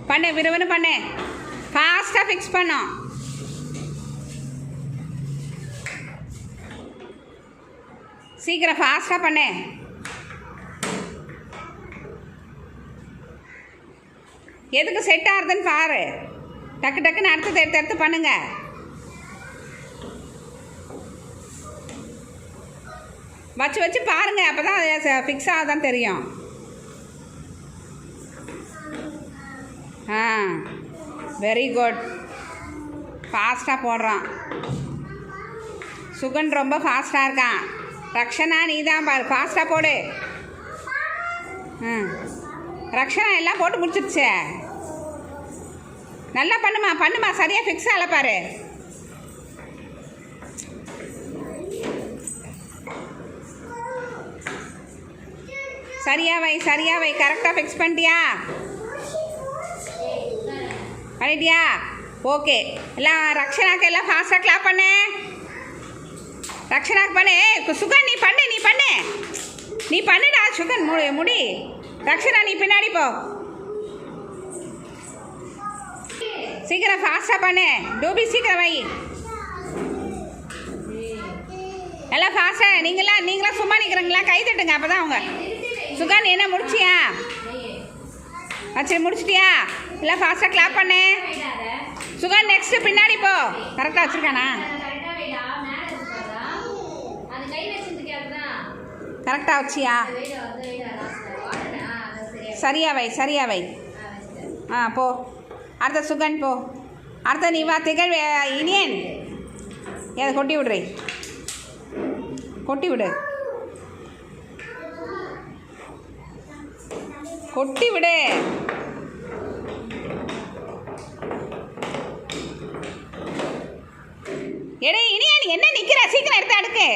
பண்ணு, விறுவிறு பண்ணு. ஃபாஸ்ட்டாக ஃபிக்ஸ் பண்ணும். சீக்கிரம் ஃபாஸ்ட்டாக பண்ணு. எதுக்கு செட் ஆகுதுன்னு பாரு. டக்கு டக்குன்னு அடுத்தது எடுத்து எடுத்து பண்ணுங்க. வச்சு வச்சு பாருங்க, அப்போ தான் அது ஃபிக்ஸ் ஆகுதான் தெரியும். Very good. ஃபாஸ்ட்டாக போடுறான். சுகன் ரொம்ப ஃபாஸ்ட்டாக இருக்கான். ரக்ஷனா நீ தான் பாரு, ஃபாஸ்ட்டாக போடு. ரக்ஷனா எல்லாம் போட்டு முடிச்சிருச்சு. நல்லா பண்ணுமா பண்ணுமா, சரியாக ஃபிக்ஸ் ஆகல பாரு. சரியா வை, சரியா வை. கரெக்டாக ஃபிக்ஸ் பண்ணிட்டியா? பண்ணிட்டியா? ஓகே. எல்லாம் ரக்ஷனாக்கு எல்லாம் ஃபாஸ்ட்டாக கிளாப் பண்ணு. ரக்ஷனாக்கு பண்ணு. சுகன் நீ பண்ணு, நீ பண்ணு, நீ பண்ணுடா. சுகன் முடி. ரக்ஷனா நீ பின்னாடி போ. சீக்கிரம் ஃபாஸ்ட்டாக பண்ணு. டூபி சீக்கிரம் வை. எல்லாம் ஃபாஸ்ட்டாக. நீங்களாம் சும்மா நிற்கிறீங்களா? கை தட்டுங்க, அப்போ தான் அவங்க. சுகன் என்ன முடிச்சியா? சரி முடிச்சிட்டியா? எல்லாம் ஃபாஸ்ட்டாக கிளாப் பண்ணு. சுகன் நெக்ஸ்ட்டு பின்னாடி போ. கரெக்டாக வச்சுருக்கானா? கரெக்டாக வச்சியா? சரியா வை, சரியா வை. போ. அடுத்த சுகன் போ. அடுத்த நீ வா. திகழ் இனியன் அதை கொட்டி விடுறே. கொட்டி விடு, கொட்டி விடு. எடே இனியன் என்ன நிற்கிற? சீக்கிரம் எடுத்து அடுக்கு.